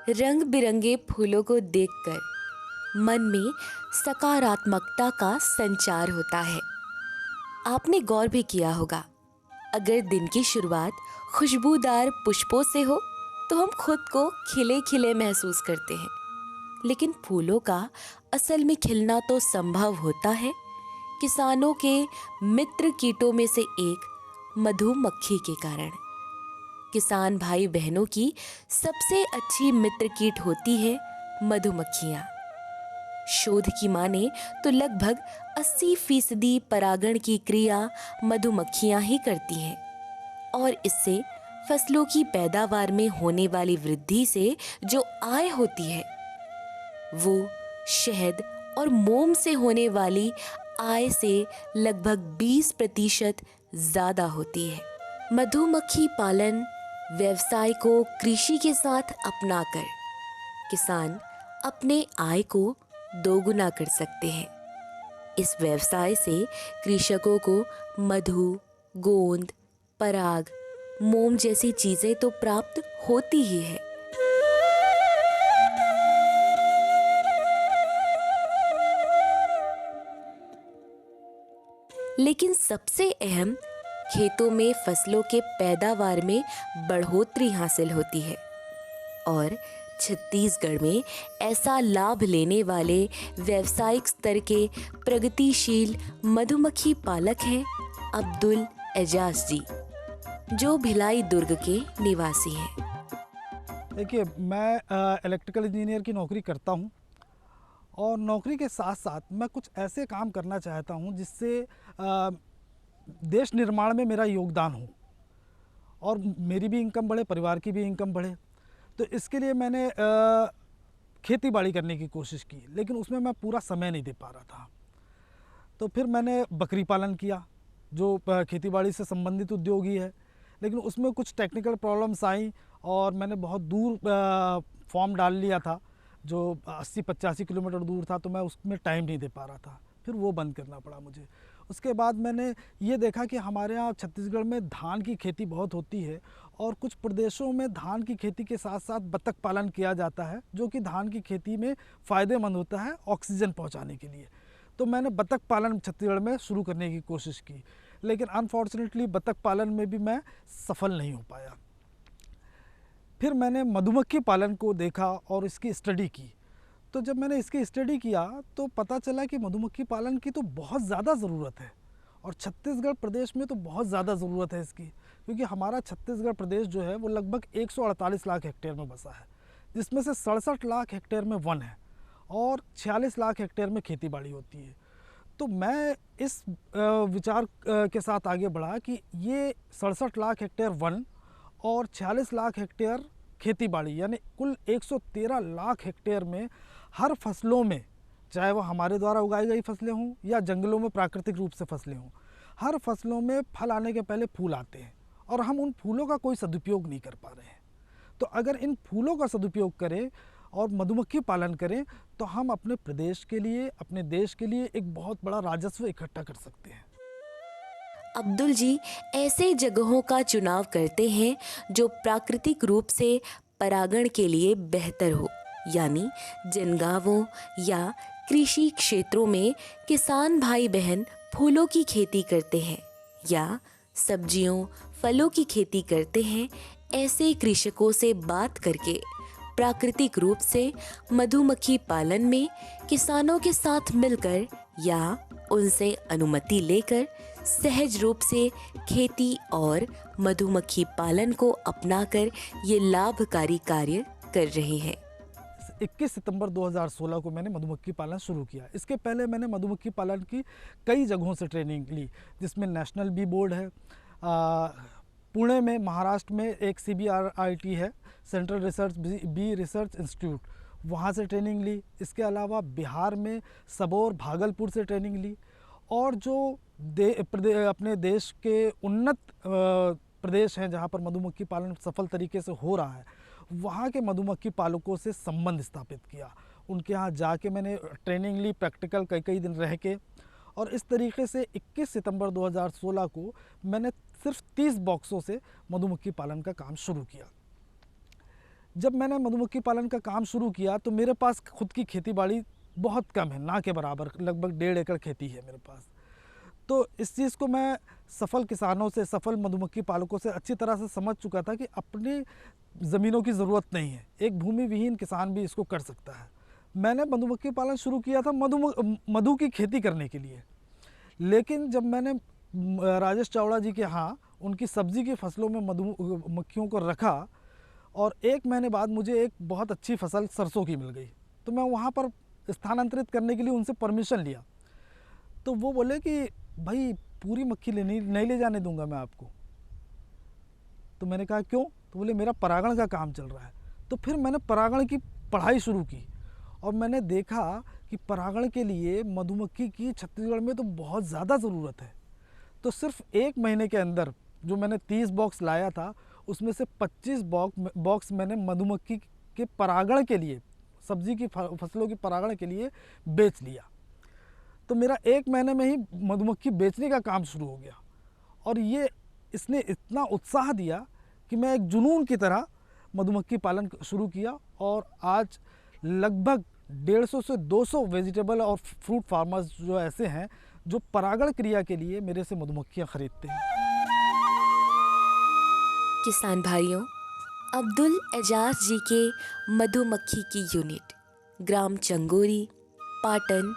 रंग बिरंगे फूलों को देखकर मन में सकारात्मकता का संचार होता है। आपने गौर भी किया होगा, अगर दिन की शुरुआत खुशबूदार पुष्पों से हो तो हम खुद को खिले खिले महसूस करते हैं। लेकिन फूलों का असल में खिलना तो संभव होता है किसानों के मित्र कीटों में से एक मधुमक्खी के कारण। किसान भाई बहनों की सबसे अच्छी मित्र कीट होती है मधुमक्खियाँ। शोध की माने तो लगभग 80% परागण की क्रिया मधुमक्खियाँ ही करती हैं और इससे फसलों की पैदावार में होने वाली वृद्धि से जो आय होती है वो शहद और मोम से होने वाली आय से लगभग 20% ज्यादा होती है। मधुमक्खी पालन व्यवसाय को कृषि के साथ अपनाकर किसान अपने आय को दोगुना कर सकते हैं। इस व्यवसाय से कृषकों को मधु, गोंद, पराग, मोम जैसी चीजें तो प्राप्त होती ही है, लेकिन सबसे अहम खेतों में फसलों के पैदावार में बढ़ोतरी हासिल होती है। और छत्तीसगढ़ में ऐसा लाभ लेने वाले व्यावसायिक स्तर के प्रगतिशील मधुमक्खी पालक हैं अब्दुल एजाज जी, जो भिलाई दुर्ग के निवासी हैं। देखिए, मैं इलेक्ट्रिकल इंजीनियर की नौकरी करता हूँ और नौकरी के साथ साथ मैं कुछ ऐसे काम करना चाहता हूँ जिससे देश निर्माण में मेरा योगदान हो और मेरी भी इनकम बढ़े, परिवार की भी इनकम बढ़े। तो इसके लिए मैंने खेती बाड़ी करने की कोशिश की, लेकिन उसमें मैं पूरा समय नहीं दे पा रहा था। तो फिर मैंने बकरी पालन किया, जो खेती बाड़ी से संबंधित उद्योग ही है, लेकिन उसमें कुछ टेक्निकल प्रॉब्लम्स आई और मैंने बहुत दूर फॉर्म डाल लिया था, जो 80-85 किलोमीटर दूर था, तो मैं उसमें टाइम नहीं दे पा रहा था। फिर वो बंद करना पड़ा मुझे। उसके बाद मैंने ये देखा कि हमारे यहाँ छत्तीसगढ़ में धान की खेती बहुत होती है और कुछ प्रदेशों में धान की खेती के साथ साथ बतख पालन किया जाता है, जो कि धान की खेती में फ़ायदेमंद होता है ऑक्सीजन पहुँचाने के लिए। तो मैंने बतख पालन छत्तीसगढ़ में शुरू करने की कोशिश की, लेकिन अनफॉर्चुनेटली बतख पालन में भी मैं सफल नहीं हो पाया। फिर मैंने मधुमक्खी पालन को देखा और इसकी स्टडी की। तो जब मैंने इसकी स्टडी किया तो पता चला कि मधुमक्खी पालन की तो बहुत ज़्यादा ज़रूरत है और छत्तीसगढ़ प्रदेश में तो बहुत ज़्यादा ज़रूरत है इसकी, क्योंकि हमारा छत्तीसगढ़ प्रदेश जो है वो लगभग 148 लाख हेक्टेयर में बसा है, जिसमें से 67 लाख हेक्टेयर में वन है और 46 लाख हेक्टेयर में खेती बाड़ी होती है। तो मैं इस विचार के साथ आगे बढ़ा कि ये 67 लाख हेक्टेयर वन और 46 लाख हेक्टेयर खेती बाड़ी, यानी कुल 113 लाख हेक्टेयर में हर फसलों में, चाहे वो हमारे द्वारा उगाई गई फसलें हों या जंगलों में प्राकृतिक रूप से फसलें हों, हर फसलों में फल आने के पहले फूल आते हैं और हम उन फूलों का कोई सदुपयोग नहीं कर पा रहे हैं। तो अगर इन फूलों का सदुपयोग करें और मधुमक्खी पालन करें तो हम अपने प्रदेश के लिए, अपने देश के लिए एक बहुत बड़ा राजस्व इकट्ठा कर सकते हैं। अब्दुल जी ऐसे जगहों का चुनाव करते हैं जो प्राकृतिक रूप से परागण के लिए बेहतर हो, यानी जिन गांवों या कृषि क्षेत्रों में किसान भाई बहन फूलों की खेती करते हैं या सब्जियों, फलों की खेती करते हैं, ऐसे कृषकों से बात करके प्राकृतिक रूप से मधुमक्खी पालन में किसानों के साथ मिलकर या उनसे अनुमति लेकर सहज रूप से खेती और मधुमक्खी पालन को अपनाकर ये लाभकारी कार्य कर रहे हैं। 21 सितंबर 2016 को मैंने मधुमक्खी पालन शुरू किया। इसके पहले मैंने मधुमक्खी पालन की कई जगहों से ट्रेनिंग ली, जिसमें नेशनल बी बोर्ड है, पुणे में, महाराष्ट्र में एक CBRIT है, central research B research institute, वहाँ से ट्रेनिंग ली। इसके अलावा बिहार में सबौर, भागलपुर से ट्रेनिंग ली और जो अपने देश के उन्नत प्रदेश हैं जहाँ पर मधुमक्खी पालन सफल तरीके से हो रहा है, वहाँ के मधुमक्खी पालकों से संबंध स्थापित किया। उनके यहाँ जाके मैंने ट्रेनिंग ली, प्रैक्टिकल कई दिन रह के, और इस तरीके से 21 सितंबर 2016 को मैंने सिर्फ 30 बॉक्सों से मधुमक्खी पालन का काम शुरू किया। जब मैंने मधुमक्खी पालन का काम शुरू किया तो मेरे पास खुद की खेती बाड़ी बहुत कम है, ना के बराबर, लगभग 1.5 एकड़ खेती है मेरे पास। तो इस चीज़ को मैं सफल किसानों से, सफल मधुमक्खी पालकों से अच्छी तरह से समझ चुका था कि अपनी ज़मीनों की ज़रूरत नहीं है, एक भूमि विहीन किसान भी इसको कर सकता है। मैंने मधुमक्खी पालन शुरू किया था मधु की खेती करने के लिए। लेकिन जब मैंने राजेश चावड़ा जी के यहाँ उनकी सब्ज़ी की फसलों में मधुमक्खियों को रखा और 1 महीने बाद मुझे एक बहुत अच्छी फसल सरसों की मिल गई, तो मैं वहाँ पर स्थानांतरित करने के लिए उनसे परमिशन लिया। तो वो बोले कि भाई पूरी मक्खी नहीं ले जाने दूंगा मैं आपको। तो मैंने कहा क्यों? तो बोले मेरा परागण का काम चल रहा है। तो फिर मैंने परागण की पढ़ाई शुरू की और मैंने देखा कि परागण के लिए मधुमक्खी की छत्तीसगढ़ में तो बहुत ज़्यादा ज़रूरत है। तो सिर्फ 1 महीने के अंदर जो मैंने 30 बॉक्स लाया था, उसमें से 25 बॉक्स मैंने मधुमक्खी के परागण के लिए, सब्जी की फसलों की परागण के लिए बेच लिया। तो मेरा 1 महीने में ही मधुमक्खी बेचने का काम शुरू हो गया और इसने इतना उत्साह दिया कि मैं एक जुनून की तरह मधुमक्खी पालन शुरू किया और आज लगभग 150 से 200 वेजिटेबल और फ्रूट फार्मर्स जो ऐसे हैं जो परागण क्रिया के लिए मेरे से मधुमक्खियाँ खरीदते हैं। किसान भाइयों, अब्दुल एजाज जी के मधुमक्खी की यूनिट ग्राम चंगोरी, पाटन,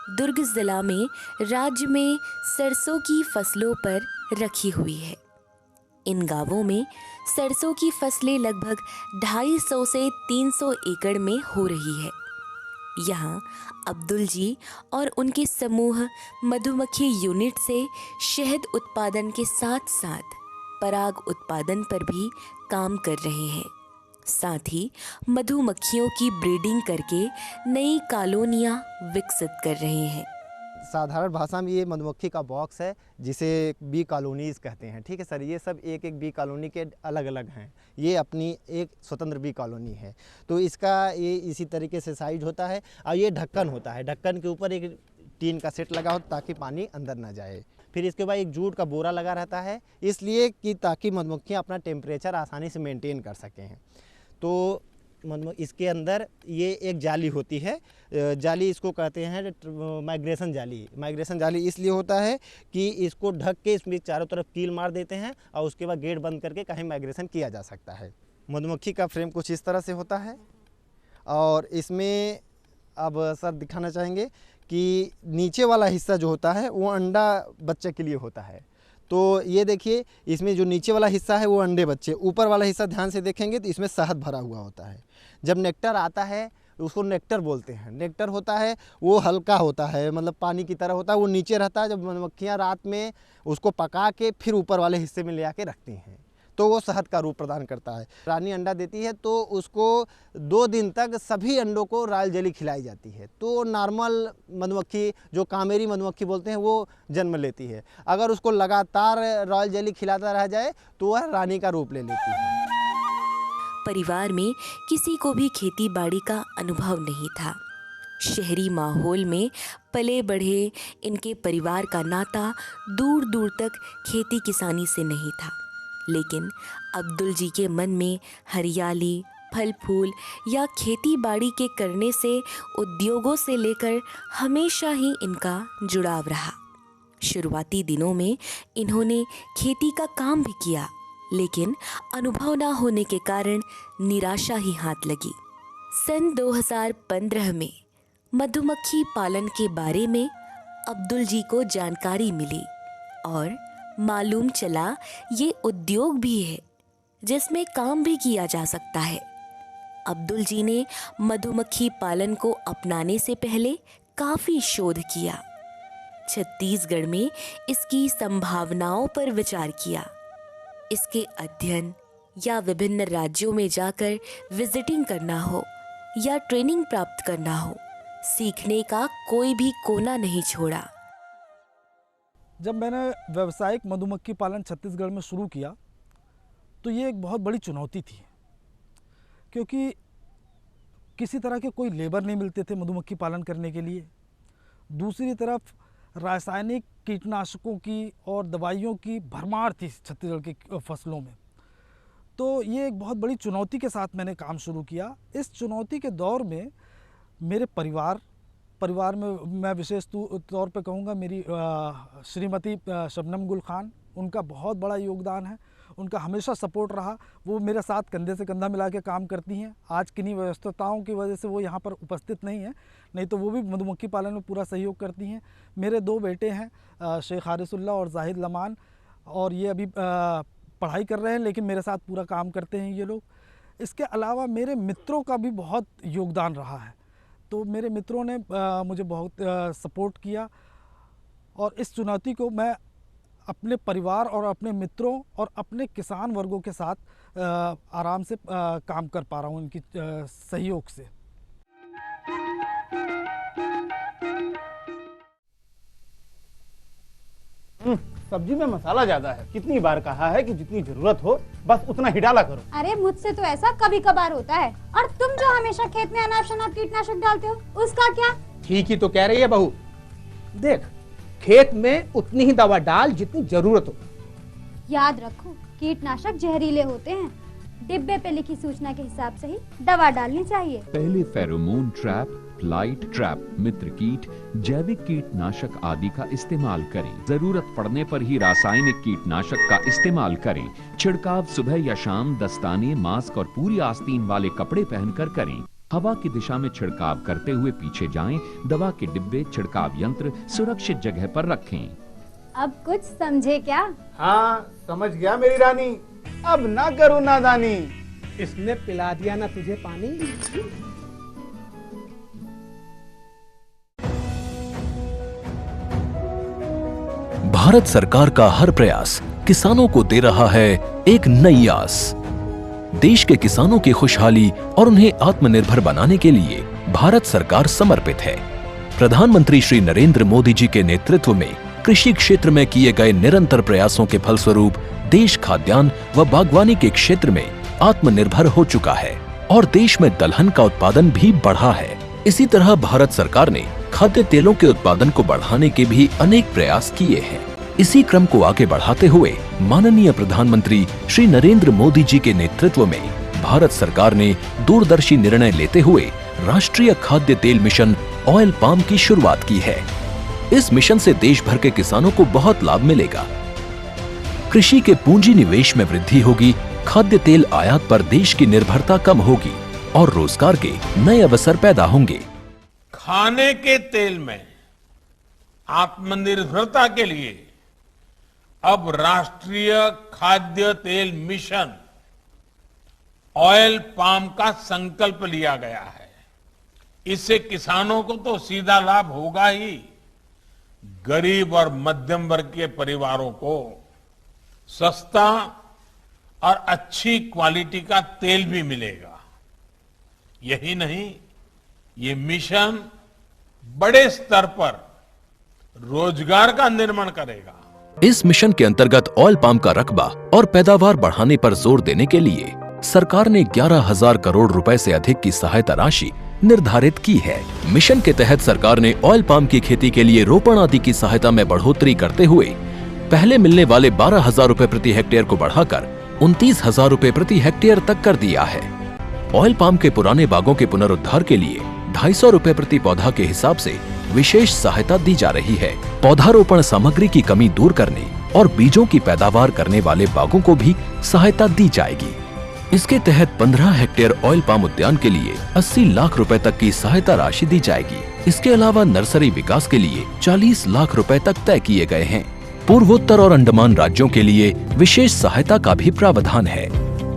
दुर्ग जिला में राज्य में सरसों की फसलों पर रखी हुई है। इन गांवों में सरसों की फसलें लगभग 250 से 300 एकड़ में हो रही है। यहाँ अब्दुल जी और उनके समूह मधुमक्खी यूनिट से शहद उत्पादन के साथ साथ पराग उत्पादन पर भी काम कर रहे हैं। साथ ही मधुमक्खियों की ब्रीडिंग करके नई कॉलोनियां विकसित कर रहे हैं। साधारण भाषा में ये मधुमक्खी का बॉक्स है जिसे बी कॉलोनीज़ कहते हैं। ठीक है सर, ये सब एक एक बी कॉलोनी के अलग अलग हैं। ये अपनी एक स्वतंत्र बी कॉलोनी है। तो इसका ये इसी तरीके से साइज होता है और ये ढक्कन होता है। ढक्कन के ऊपर एक टीन का सेट लगा हो ताकि पानी अंदर ना जाए। फिर इसके बाद एक जूट का बोरा लगा रहता है, इसलिए कि ताकि मधुमक्खियाँ अपना टेम्परेचर आसानी से मेंटेन कर सकें। तो इसके अंदर ये एक जाली होती है, जाली इसको कहते हैं माइग्रेशन जाली। माइग्रेशन जाली इसलिए होता है कि इसको ढक के इसमें चारों तरफ कील मार देते हैं और उसके बाद गेट बंद करके कहीं माइग्रेशन किया जा सकता है। मधुमक्खी का फ्रेम कुछ इस तरह से होता है और इसमें अब सर दिखाना चाहेंगे कि नीचे वाला हिस्सा जो होता है वो अंडा बच्चे के लिए होता है। तो ये देखिए, इसमें जो नीचे वाला हिस्सा है वो अंडे बच्चे, ऊपर वाला हिस्सा ध्यान से देखेंगे तो इसमें शहद भरा हुआ होता है। जब नेक्टर आता है उसको नेक्टर बोलते हैं। नेक्टर होता है वो हल्का होता है, मतलब पानी की तरह होता है, वो नीचे रहता है। जब मधुमक्खियाँ रात में उसको पका के फिर ऊपर वाले हिस्से में ले आके रखती हैं तो वो शहद का रूप प्रदान करता है। रानी अंडा देती है तो उसको 2 दिन तक सभी अंडों को रॉयल जेली खिलाई जाती है। तो नॉर्मल मधुमक्खी जो कामेरी मधुमक्खी बोलते हैं वो जन्म लेती है। अगर उसको लगातार रॉयल जेली खिलाता रह जाए तो वह रानी का रूप ले लेती है। परिवार में किसी को भी खेती बाड़ी का अनुभव नहीं था। शहरी माहौल में पले बढ़े इनके परिवार का नाता दूर दूर तक खेती किसानी से नहीं था। लेकिन अब्दुल जी के मन में हरियाली, फल फूल या खेती बाड़ी के करने से उद्योगों से लेकर हमेशा ही इनका जुड़ाव रहा। शुरुआती दिनों में इन्होंने खेती का काम भी किया, लेकिन अनुभव ना होने के कारण निराशा ही हाथ लगी। सन 2015 में मधुमक्खी पालन के बारे में अब्दुल जी को जानकारी मिली और मालूम चला ये उद्योग भी है जिसमें काम भी किया जा सकता है। अब्दुल जी ने मधुमक्खी पालन को अपनाने से पहले काफ़ी शोध किया। छत्तीसगढ़ में इसकी संभावनाओं पर विचार किया। इसके अध्ययन या विभिन्न राज्यों में जाकर विजिटिंग करना हो या ट्रेनिंग प्राप्त करना हो, सीखने का कोई भी कोना नहीं छोड़ा। जब मैंने व्यावसायिक मधुमक्खी पालन छत्तीसगढ़ में शुरू किया तो ये एक बहुत बड़ी चुनौती थी, क्योंकि किसी तरह के कोई लेबर नहीं मिलते थे मधुमक्खी पालन करने के लिए। दूसरी तरफ रासायनिक कीटनाशकों की और दवाइयों की भरमार थी छत्तीसगढ़ की फसलों में। तो ये एक बहुत बड़ी चुनौती के साथ मैंने काम शुरू किया। इस चुनौती के दौर में मेरे परिवार में मैं विशेष तौर पे कहूँगा मेरी श्रीमती शबनम गुल खान, उनका बहुत बड़ा योगदान है। उनका हमेशा सपोर्ट रहा। वो मेरे साथ कंधे से कंधा मिला के काम करती हैं। आज किन्हीं व्यस्तताओं की वजह से वो यहाँ पर उपस्थित नहीं है, नहीं तो वो भी मधुमक्खी पालन में पूरा सहयोग करती हैं। मेरे 2 बेटे हैं, शेख हारिसुल्लाह और जाहिद लमान, और ये अभी पढ़ाई कर रहे हैं, लेकिन मेरे साथ पूरा काम करते हैं ये लोग। इसके अलावा मेरे मित्रों का भी बहुत योगदान रहा है। तो मेरे मित्रों ने मुझे बहुत सपोर्ट किया, और इस चुनौती को मैं अपने परिवार और अपने मित्रों और अपने किसान वर्गों के साथ आराम से काम कर पा रहा हूँ इनकी सहयोग से। सब्जी में मसाला ज्यादा है। कितनी बार कहा है कि जितनी जरूरत हो बस उतना ही डाला करो। अरे मुझसे तो ऐसा कभी कभार होता है। और तुम जो हमेशा खेत में अनाप शनाप कीटनाशक डालते हो, उसका क्या? ठीक ही तो कह रही है बहू। देख, खेत में उतनी ही दवा डाल जितनी जरूरत हो। याद रखो, कीटनाशक जहरीले होते हैं। डिब्बे पे लिखी सूचना के हिसाब से ही दवा डालनी चाहिए। पहले फेरोमोन ट्रैप, फ्लाइट ट्रैप, मित्र कीट, जैविक कीटनाशक आदि का इस्तेमाल करें। जरूरत पड़ने पर ही रासायनिक कीटनाशक का इस्तेमाल करें। छिड़काव सुबह या शाम दस्ताने, मास्क और पूरी आस्तीन वाले कपड़े पहनकर करें। हवा की दिशा में छिड़काव करते हुए पीछे जाएं। दवा के डिब्बे, छिड़काव यंत्र सुरक्षित जगह पर रखें। अब कुछ समझे क्या? हाँ, समझ गया मेरी रानी। अब ना करो नादानी। इसने पिला दिया ना तुझे पानी। भारत सरकार का हर प्रयास किसानों को दे रहा है एक नई आस। देश के किसानों की खुशहाली और उन्हें आत्मनिर्भर बनाने के लिए भारत सरकार समर्पित है। प्रधानमंत्री श्री नरेंद्र मोदी जी के नेतृत्व में कृषि क्षेत्र में किए गए निरंतर प्रयासों के फलस्वरूप देश खाद्यान्न व बागवानी के क्षेत्र में आत्मनिर्भर हो चुका है और देश में दलहन का उत्पादन भी बढ़ा है। इसी तरह भारत सरकार ने खाद्य तेलों के उत्पादन को बढ़ाने के भी अनेक प्रयास किए हैं। इसी क्रम को आगे बढ़ाते हुए माननीय प्रधानमंत्री श्री नरेंद्र मोदी जी के नेतृत्व में भारत सरकार ने दूरदर्शी निर्णय लेते हुए राष्ट्रीय खाद्य तेल मिशन ऑयल पाम की शुरुआत की है। इस मिशन से देश भर के किसानों को बहुत लाभ मिलेगा। कृषि के पूंजी निवेश में वृद्धि होगी, खाद्य तेल आयात पर देश की निर्भरता कम होगी और रोजगार के नए अवसर पैदा होंगे। खाने के तेल में आत्मनिर्भरता के लिए अब राष्ट्रीय खाद्य तेल मिशन ऑयल पाम का संकल्प लिया गया है। इससे किसानों को तो सीधा लाभ होगा ही, गरीब और मध्यम वर्ग के परिवारों को सस्ता और अच्छी क्वालिटी का तेल भी मिलेगा। यही नहीं, ये मिशन बड़े स्तर पर रोजगार का निर्माण करेगा। इस मिशन के अंतर्गत ऑयल पाम का रकबा और पैदावार बढ़ाने पर जोर देने के लिए सरकार ने 11,000 करोड़ रुपए से अधिक की सहायता राशि निर्धारित की है। मिशन के तहत सरकार ने ऑयल पाम की खेती के लिए रोपण आदि की सहायता में बढ़ोतरी करते हुए पहले मिलने वाले 12,000 रुपए प्रति हेक्टेयर को बढ़ाकर 29,000 रुपए प्रति हेक्टेयर तक कर दिया है। ऑयल पाम के पुराने बागों के पुनरुद्धार के लिए 250 रुपए प्रति पौधा के हिसाब से विशेष सहायता दी जा रही है। पौधारोपण सामग्री की कमी दूर करने और बीजों की पैदावार करने वाले बागों को भी सहायता दी जाएगी। इसके तहत 15 हेक्टेयर ऑयल पाम उद्यान के लिए 80 लाख रुपए तक की सहायता राशि दी जाएगी। इसके अलावा नर्सरी विकास के लिए 40 लाख रुपए तक तय किए गए हैं। पूर्वोत्तर और अंडमान राज्यों के लिए विशेष सहायता का भी प्रावधान है।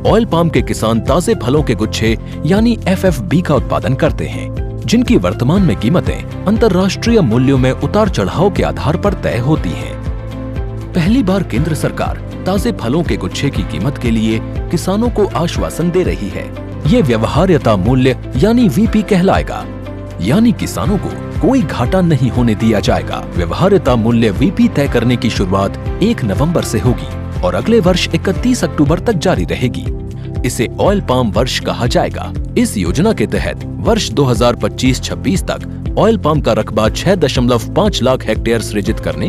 ऑयल पाम के किसान ताजे फलों के गुच्छे यानी FFB का उत्पादन करते हैं, जिनकी वर्तमान में कीमतें अंतर्राष्ट्रीय मूल्यों में उतार चढ़ाव के आधार पर तय होती हैं। पहली बार केंद्र सरकार ताजे फलों के गुच्छे की कीमत के लिए किसानों को आश्वासन दे रही है। ये व्यवहार्यता मूल्य यानी VP कहलाएगा, यानी किसानों को कोई घाटा नहीं होने दिया जाएगा। व्यवहार्यता मूल्य VP तय करने की शुरुआत 1 नवंबर से होगी और अगले वर्ष 31 अक्टूबर तक जारी रहेगी। इसे ऑयल पाम वर्ष कहा जाएगा। इस योजना के तहत वर्ष 2025-26 तक ऑयल पाम का रकबा 6.5 लाख हेक्टेयर सृजित करने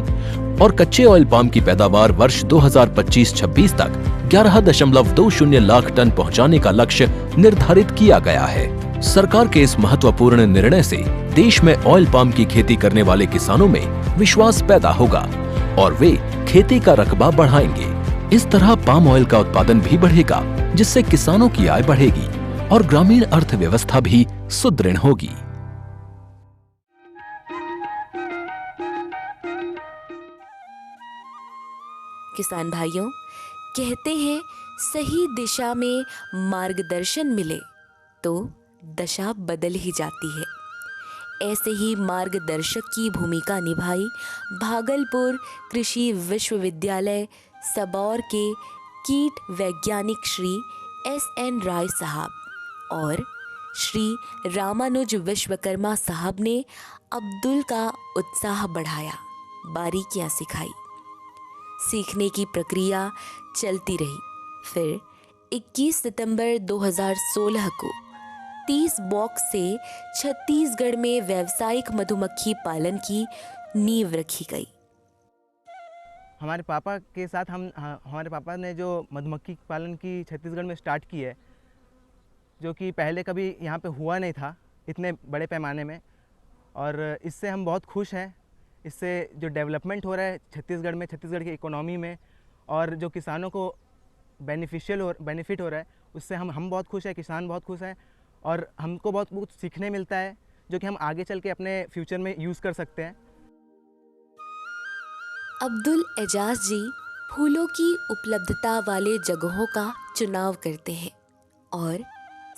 और कच्चे ऑयल पाम की पैदावार वर्ष 2025-26 तक 11.20 लाख टन पहुंचाने का लक्ष्य निर्धारित किया गया है। सरकार के इस महत्वपूर्ण निर्णय से देश में ऑयल पाम की खेती करने वाले किसानों में विश्वास पैदा होगा और वे खेती का रकबा बढ़ाएंगे। इस तरह पाम ऑयल का उत्पादन भी बढ़ेगा, जिससे किसानों की आय बढ़ेगी और ग्रामीण अर्थव्यवस्था भी सुदृढ़ होगी। किसान भाइयों, कहते हैं सही दिशा में मार्गदर्शन मिले तो दशा बदल ही जाती है। ऐसे ही मार्गदर्शक की भूमिका निभाई भागलपुर कृषि विश्वविद्यालय सबौर के कीट वैज्ञानिक श्री SN राय साहब और श्री रामानुज विश्वकर्मा साहब ने अब्दुल का उत्साह बढ़ाया, बारीकियां सिखाई। सीखने की प्रक्रिया चलती रही। फिर 21 सितंबर 2016 को 30 बॉक्स से छत्तीसगढ़ में व्यावसायिक मधुमक्खी पालन की नींव रखी गई। हमारे पापा के साथ हमारे पापा ने जो मधुमक्खी पालन की छत्तीसगढ़ में स्टार्ट की है, जो कि पहले कभी यहाँ पे हुआ नहीं था इतने बड़े पैमाने में, और इससे हम बहुत खुश हैं। इससे जो डेवलपमेंट हो रहा है छत्तीसगढ़ में, छत्तीसगढ़ की इकोनॉमी में, और जो किसानों को बेनिफिट हो रहा है, उससे हम बहुत खुश हैं, किसान बहुत खुश हैं और हमको बहुत कुछ सीखने मिलता है जो कि हम आगे चल के अपने फ्यूचर में यूज़ कर सकते हैं। अब्दुल एजाज जी फूलों की उपलब्धता वाले जगहों का चुनाव करते हैं और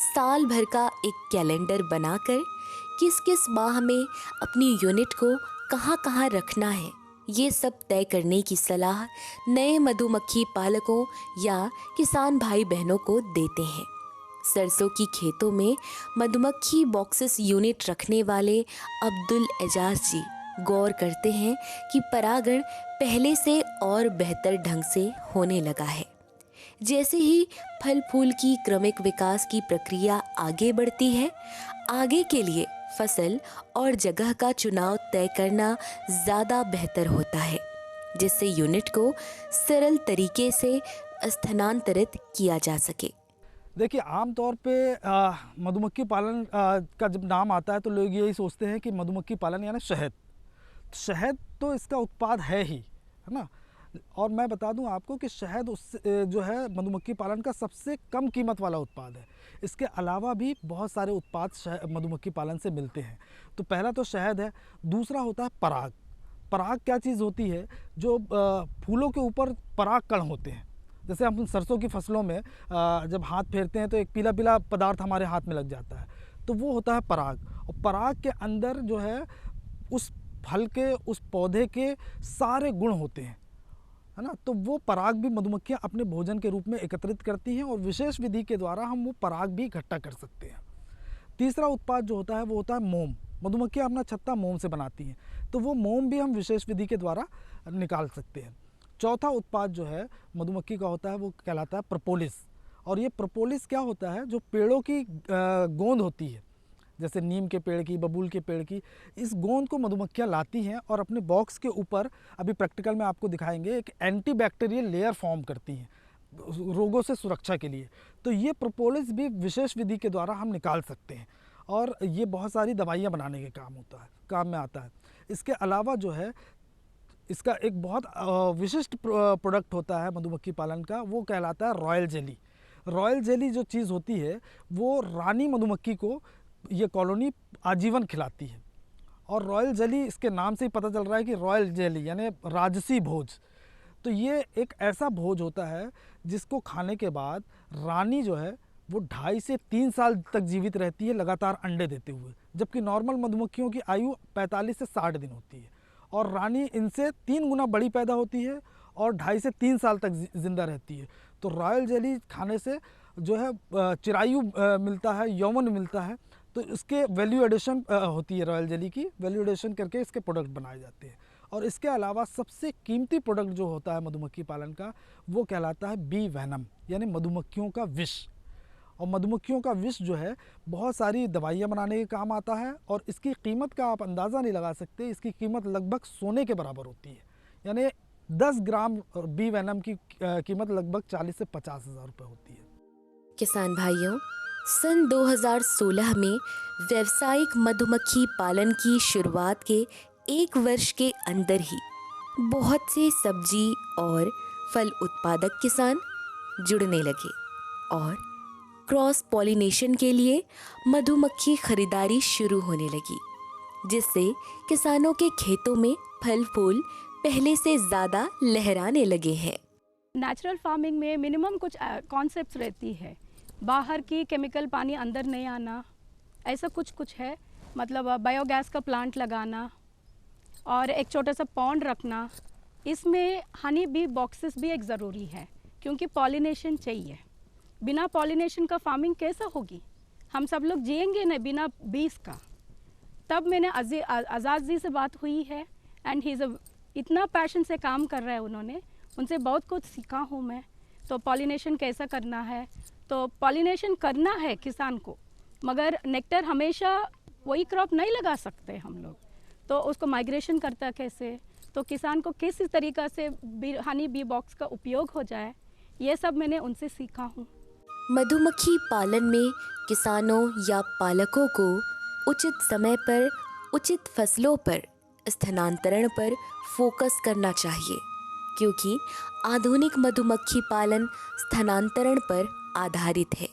साल भर का एक कैलेंडर बनाकर किस किस माह में अपनी यूनिट को कहाँ कहाँ रखना है, ये सब तय करने की सलाह नए मधुमक्खी पालकों या किसान भाई बहनों को देते हैं। सरसों की खेतों में मधुमक्खी बॉक्सेस यूनिट रखने वाले अब्दुल एजाज जी गौर करते हैं कि परागण पहले से और बेहतर ढंग से होने लगा है। जैसे ही फल फूल की क्रमिक विकास की प्रक्रिया आगे बढ़ती है, आगे के लिए फसल और जगह का चुनाव तय करना ज़्यादा बेहतर होता है, जिससे यूनिट को सरल तरीके से स्थानांतरित किया जा सके। देखिए, आमतौर पे मधुमक्खी पालन का जब नाम आता है तो लोग यही सोचते हैं कि मधुमक्खी पालन यानी शहद। शहद तो इसका उत्पाद है ही, है ना। और मैं बता दूं आपको कि शहद जो है मधुमक्खी पालन का सबसे कम कीमत वाला उत्पाद है। इसके अलावा भी बहुत सारे उत्पाद मधुमक्खी पालन से मिलते हैं। तो पहला तो शहद है, दूसरा होता है पराग। पराग क्या चीज़ होती है? जो फूलों के ऊपर पराग कण होते हैं। जैसे हम सरसों की फसलों में जब हाथ फेरते हैं तो एक पीला पीला पदार्थ हमारे हाथ में लग जाता है, तो वो होता है पराग। और पराग के अंदर जो है उस फल के, उस पौधे के सारे गुण होते हैं, है ना। तो वो पराग भी मधुमक्खियाँ अपने भोजन के रूप में एकत्रित करती हैं और विशेष विधि के द्वारा हम वो पराग भी इकट्ठा कर सकते हैं। तीसरा उत्पाद जो होता है वो होता है मोम। मधुमक्खियाँ अपना छत्ता मोम से बनाती हैं, तो वो मोम भी हम विशेष विधि के द्वारा निकाल सकते हैं। चौथा उत्पाद जो है मधुमक्खी का होता है वो कहलाता है प्रोपोलिस। और ये प्रोपोलिस क्या होता है? जो पेड़ों की गोंद होती है, जैसे नीम के पेड़ की, बबूल के पेड़ की, इस गोंद को मधुमक्खियाँ लाती हैं और अपने बॉक्स के ऊपर, अभी प्रैक्टिकल में आपको दिखाएंगे, एक एंटीबैक्टीरियल लेयर फॉर्म करती हैं रोगों से सुरक्षा के लिए। तो ये प्रोपोलिस भी विशेष विधि के द्वारा हम निकाल सकते हैं और ये बहुत सारी दवाइयाँ बनाने के काम में आता है। इसके अलावा जो है इसका एक बहुत विशिष्ट प्रोडक्ट होता है मधुमक्खी पालन का, वो कहलाता है रॉयल जेली। रॉयल जेली जो चीज़ होती है वो रानी मधुमक्खी को ये कॉलोनी आजीवन खिलाती है। और रॉयल जेली, इसके नाम से ही पता चल रहा है कि रॉयल जेली यानी राजसी भोज। तो ये एक ऐसा भोज होता है जिसको खाने के बाद रानी जो है वो 2.5 से 3 साल तक जीवित रहती है लगातार अंडे देते हुए, जबकि नॉर्मल मधुमक्खियों की आयु 45 से 60 दिन होती है। और रानी इनसे 3 गुना बड़ी पैदा होती है और 2.5 से 3 साल तक जिंदा रहती है। तो रॉयल जेली खाने से जो है चिरायु मिलता है, यौवन मिलता है। तो इसके वैल्यू एडिशन होती है, रॉयल जेली की वैल्यू एडिशन करके इसके प्रोडक्ट बनाए जाते हैं। और इसके अलावा सबसे कीमती प्रोडक्ट जो होता है मधुमक्खी पालन का वो कहलाता है बी वैनम, यानी मधुमक्खियों का विष। और मधुमक्खियों का विष जो है बहुत सारी दवाइयाँ बनाने के काम आता है और इसकी कीमत का आप अंदाज़ा नहीं लगा सकते। इसकी कीमत लगभग सोने के बराबर होती है। यानी 10 ग्राम बी वेनम की कीमत लगभग 40 से 50 हज़ार रुपये होती है। किसान भाइयों, सन 2016 में व्यावसायिक मधुमक्खी पालन की शुरुआत के 1 वर्ष के अंदर ही बहुत से सब्जी और फल उत्पादक किसान जुड़ने लगे और क्रॉस पॉलिनेशन के लिए मधुमक्खी खरीदारी शुरू होने लगी, जिससे किसानों के खेतों में फल फूल पहले से ज़्यादा लहराने लगे हैं। नेचुरल फार्मिंग में मिनिमम कुछ कॉन्सेप्ट्स रहती है, बाहर की केमिकल पानी अंदर नहीं आना, ऐसा कुछ है। मतलब बायोगैस का प्लांट लगाना और एक छोटा सा पॉन्ड रखना। इसमें हनी बी बॉक्सेस भी एक ज़रूरी है, क्योंकि पॉलिनेशन चाहिए। बिना पॉलिनेशन का फार्मिंग कैसा होगी? हम सब लोग जिएंगे नहीं बिना बीज का। तब मैंने आज़ाद जी से बात हुई है एंड ही इतना पैशन से काम कर रहा है उन्होंने, उनसे बहुत कुछ सीखा हूँ मैं। तो पॉलिनेशन कैसा करना है, तो पॉलिनेशन करना है किसान को, मगर नेक्टर हमेशा वही क्रॉप नहीं लगा सकते हम लोग, तो उसको माइग्रेशन करता कैसे, तो किसान को किस तरीक़ा से हनी बी बॉक्स का उपयोग हो जाए, ये सब मैंने उनसे सीखा हूँ। मधुमक्खी पालन में किसानों या पालकों को उचित समय पर उचित फसलों पर स्थानांतरण पर फोकस करना चाहिए, क्योंकि आधुनिक मधुमक्खी पालन स्थानांतरण पर आधारित है।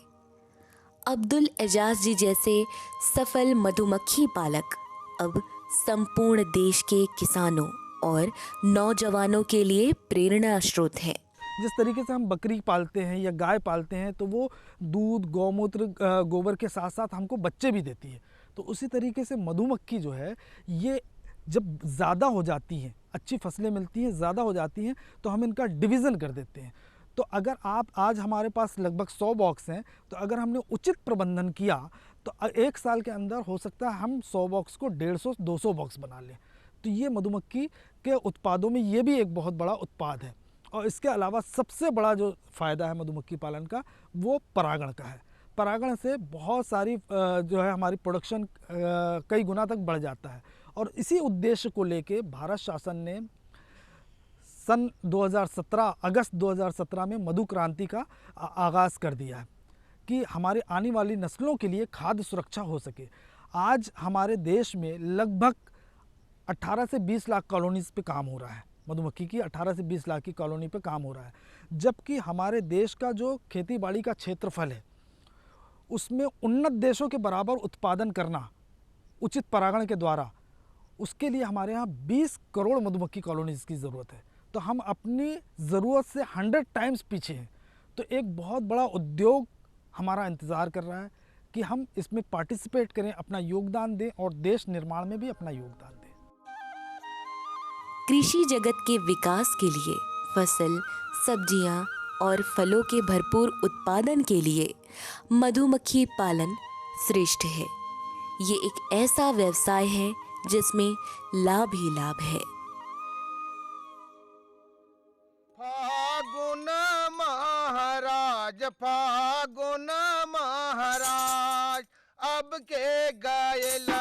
अब्दुल एजाज जी जैसे सफल मधुमक्खी पालक अब संपूर्ण देश के किसानों और नौजवानों के लिए प्रेरणा स्रोत हैं। जिस तरीके से हम बकरी पालते हैं या गाय पालते हैं तो वो दूध, गौमूत्र, गोबर के साथ साथ हमको बच्चे भी देती है, तो उसी तरीके से मधुमक्खी जो है ये जब ज़्यादा हो जाती हैं, अच्छी फसलें मिलती हैं, ज़्यादा हो जाती हैं, तो हम इनका डिवीज़न कर देते हैं। तो अगर आप आज हमारे पास लगभग 100 बॉक्स हैं, तो अगर हमने उचित प्रबंधन किया तो 1 साल के अंदर हो सकता है हम 100 बॉक्स को 150-200 बॉक्स बना लें। तो ये मधुमक्खी के उत्पादों में ये भी एक बहुत बड़ा उत्पाद है। और इसके अलावा सबसे बड़ा जो फ़ायदा है मधुमक्खी पालन का, वो परागण का है। परागण से बहुत सारी जो है हमारी प्रोडक्शन कई गुना तक बढ़ जाता है, और इसी उद्देश्य को लेके भारत शासन ने सन 2017 अगस्त 2017 में मधु क्रांति का आगाज़ कर दिया है कि हमारी आने वाली नस्लों के लिए खाद्य सुरक्षा हो सके। आज हमारे देश में लगभग 18 से 20 लाख कॉलोनीज़ पे काम हो रहा है, मधुमक्खी की 18 से 20 लाख की कॉलोनी पे काम हो रहा है, जबकि हमारे देश का जो खेती बाड़ी का क्षेत्रफल है उसमें उन्नत देशों के बराबर उत्पादन करना उचित परागण के द्वारा, उसके लिए हमारे यहाँ 20 करोड़ मधुमक्खी कॉलोनीज़ की ज़रूरत है। तो हम अपनी ज़रूरत से 100 टाइम्स पीछे हैं। तो एक बहुत बड़ा उद्योग हमारा इंतज़ार कर रहा है कि हम इसमें पार्टिसिपेट करें, अपना योगदान दें और देश निर्माण में भी अपना योगदान दें। कृषि जगत के विकास के लिए फसल, सब्जियां और फलों के भरपूर उत्पादन के लिए मधुमक्खी पालन श्रेष्ठ है। ये एक ऐसा व्यवसाय है जिसमें लाभ ही लाभ है। फागुन महाराज, फागुन महाराज, अब के गायला